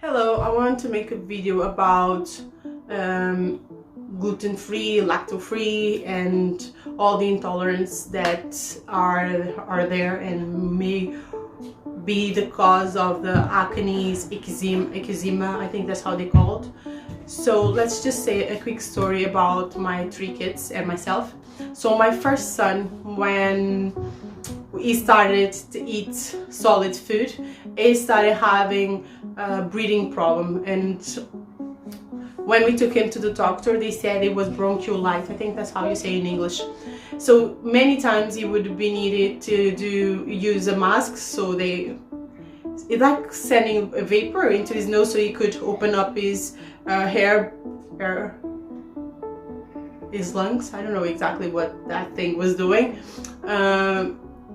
Hello, I want to make a video about gluten-free, lacto-free, and all the intolerance that are there and may be the cause of the acne, eczema, I think that's how they call it. So let's just say a quick story about my 3 kids and myself. So my first son, when he started to eat solid food, he started having a breathing problem, and when we took him to the doctor, they said it was bronchiolitis. I think that's how you say in English. So many times he would be needed to use a mask, so it's like sending a vapor into his nose so he could open up his his lungs. I don't know exactly what that thing was doing.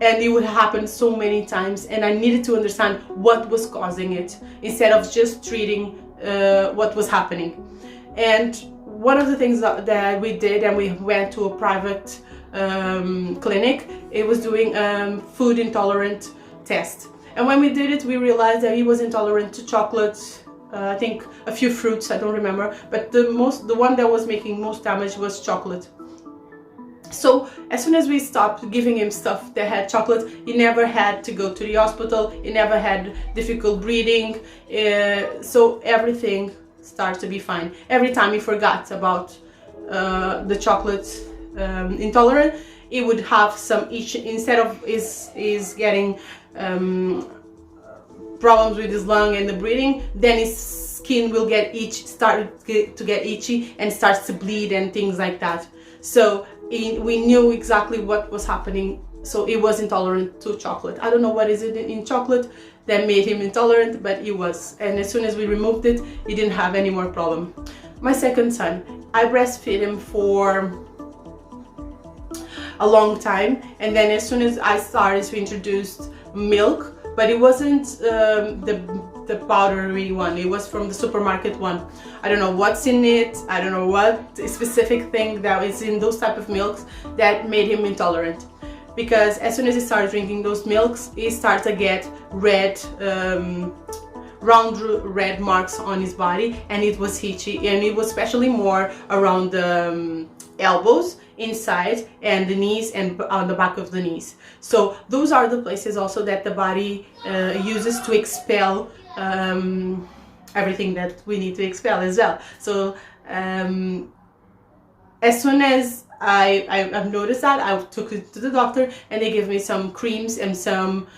And it would happen so many times, and I needed to understand what was causing it instead of just treating what was happening. And one of the things that we did, and we went to a private clinic, it was doing food intolerant test. And when we did it, we realized that he was intolerant to chocolate, I think a few fruits, I don't remember, but the one that was making most damage was chocolate. So as soon as we stopped giving him stuff that had chocolate, he never had to go to the hospital, he never had difficult breathing, so everything started to be fine. Every time he forgot about the chocolate intolerant, he would have some itch. Instead of is getting problems with his lung and the breathing, then his skin will get to get itchy and starts to bleed and things like that. So we knew exactly what was happening. So he was intolerant to chocolate. I don't know what is it in chocolate that made him intolerant, but he was. And as soon as we removed it, he didn't have any more problem. My second son, I breastfed him for a long time, and then as soon as I started to introduce milk, but it wasn't the powdery one, it was from the supermarket one. I don't know what's in it, I don't know what specific thing that is in those type of milks that made him intolerant. Because as soon as he started drinking those milks, he started to get red, round red marks on his body, and it was itchy, and it was especially more around the elbows, inside, and the knees, and on the back of the knees. So those are the places also that the body uses to expel everything that we need to expel as well. So as soon as I've noticed that, I took it to the doctor, and they gave me some creams and some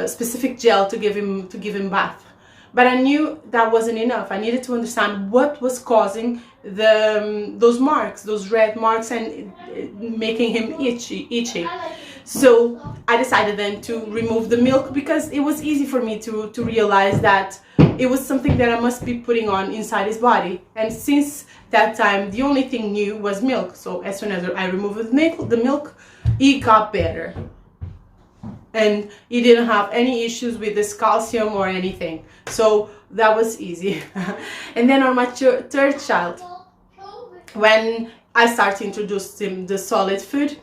specific gel to give him bath. But I knew that wasn't enough. I needed to understand what was causing those marks, those red marks, and making him itchy. So I decided then to remove the milk, because it was easy for me to realize that it was something that I must be putting on inside his body. And since that time, the only thing new was milk. So as soon as I removed the milk, he got better. And he didn't have any issues with this calcium or anything. So that was easy. And then on my third child, when I started to introduce him the solid food,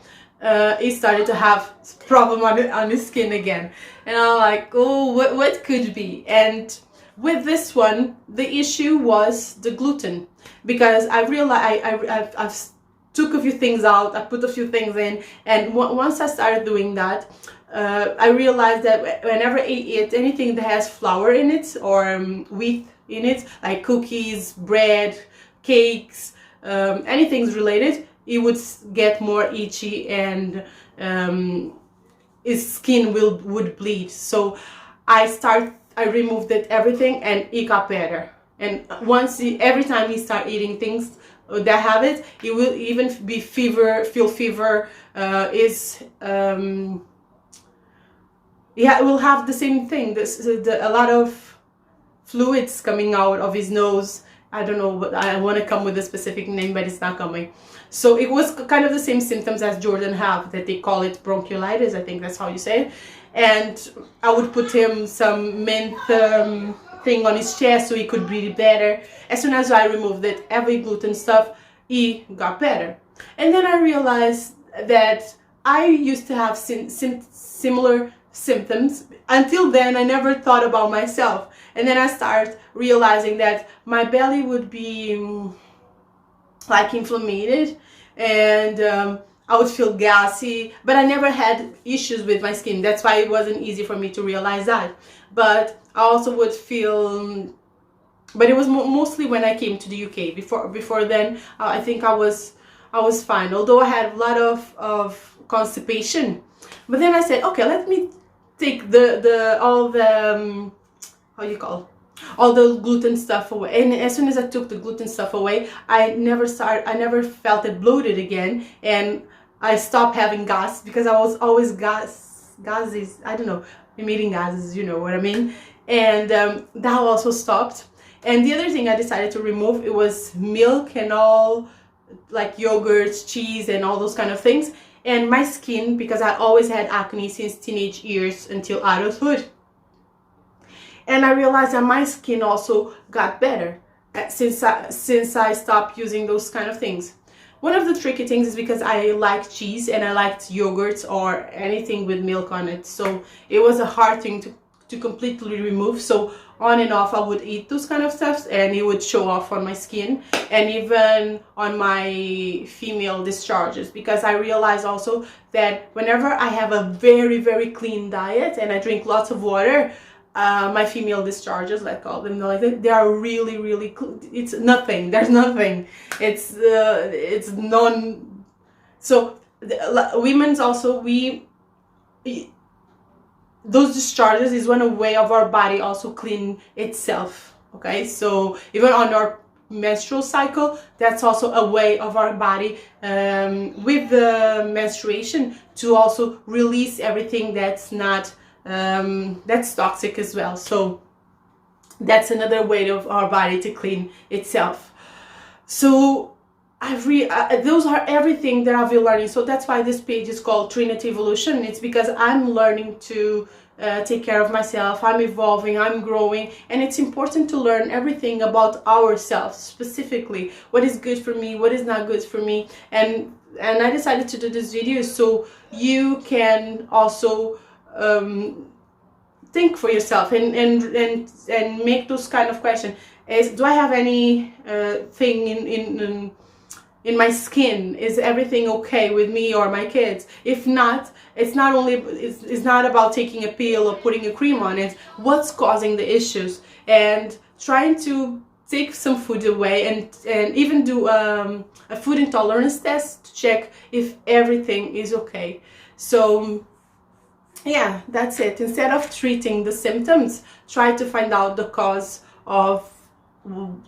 he started to have problem on his skin again. And I'm like, oh, what could be? And with this one, the issue was the gluten, because I realized I've took a few things out, I put a few things in, and once I started doing that, I realized that whenever I eat anything that has flour in it or wheat in it, like cookies, bread, cakes, anything related, it would get more itchy, and his skin would bleed. So I removed everything, and it got better. And every time he start eating things that have it, he will even feel fever. Yeah, it will have the same thing. A lot of fluids coming out of his nose. I don't know, but I want to come with a specific name, but it's not coming. So it was kind of the same symptoms as Jordan have, that they call it bronchiolitis, I think that's how you say it. And I would put him some mint thing on his chest so he could breathe better. As soon as I removed it, every gluten stuff, he got better. And then I realized that I used to have similar symptoms. Until then, I never thought about myself. And then I start realizing that my belly would be like inflamed, and I would feel gassy, but I never had issues with my skin. That's why it wasn't easy for me to realize that. But I also would feel, but it was mostly when I came to the UK. Before then, I think I was fine, although I had a lot of constipation. But then I said, okay, let me take the all the how you call, all the gluten stuff away. And as soon as I took the gluten stuff away, I never felt it bloated again, and I stopped having gas, because I was always gases. I don't know, emitting gases, you know what I mean. And that also stopped. And the other thing I decided to remove, it was milk and all, like yogurts, cheese, and all those kind of things. And my skin, because I always had acne since teenage years until adulthood, and I realized that my skin also got better since I stopped using those kind of things. One of the tricky things is because I like cheese and I liked yogurts or anything with milk on it, so it was a hard thing to completely remove. So on and off I would eat those kind of stuffs, and it would show off on my skin and even on my female discharges, because I realized also that whenever I have a very, very clean diet and I drink lots of water, my female discharges, let's call them like that, they are really, really cool. It's nothing. There's nothing. It's non. So women's also, those discharges is one way of our body also clean itself. Okay, so even on our menstrual cycle, that's also a way of our body with the menstruation to also release everything that's not that's toxic as well. So that's another way of our body to clean itself. So those are everything that I've been learning. So that's why this page is called Trinity Evolution. It's because I'm learning to take care of myself. I'm evolving, I'm growing, and it's important to learn everything about ourselves, specifically what is good for me, what is not good for me. And I decided to do this video so you can also think for yourself and make those kind of questions. Do I have any thing in my skin? Is everything okay with me or my kids? If not, it's not about taking a pill or putting a cream on it. What's causing the issues? And trying to take some food away and even do a food intolerance test to check if everything is okay. So yeah, that's it. Instead of treating the symptoms, try to find out the cause of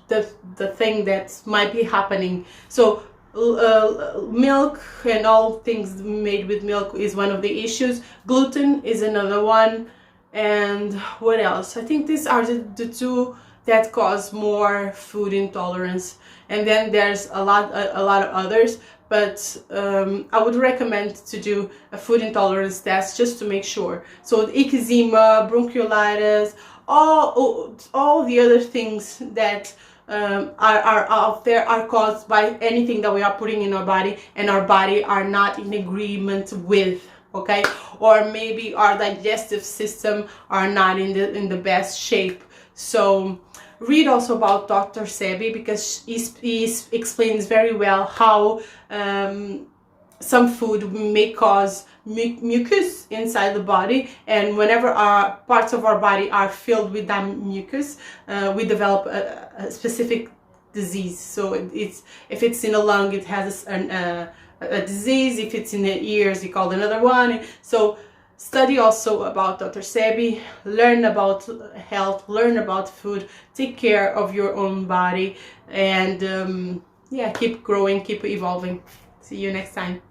the thing that might be happening. So milk and all things made with milk is one of the issues. Gluten is another one. And what else? I think these are the two that cause more food intolerance. And then there's a lot of others, but I would recommend to do a food intolerance test just to make sure. So eczema, bronchiolitis, all the other things that are out there are caused by anything that we are putting in our body and our body are not in agreement with. Okay, or maybe our digestive system are not in the best shape. So read also about Dr. Sebi, because he explains very well how some food may cause mucus inside the body, and whenever our parts of our body are filled with that mucus, we develop a specific disease. So if it's in the lung, it has a disease. If it's in the ears, you call another one. So study also about Dr. Sebi, learn about health, learn about food, take care of your own body, and yeah, keep growing, keep evolving. See you next time.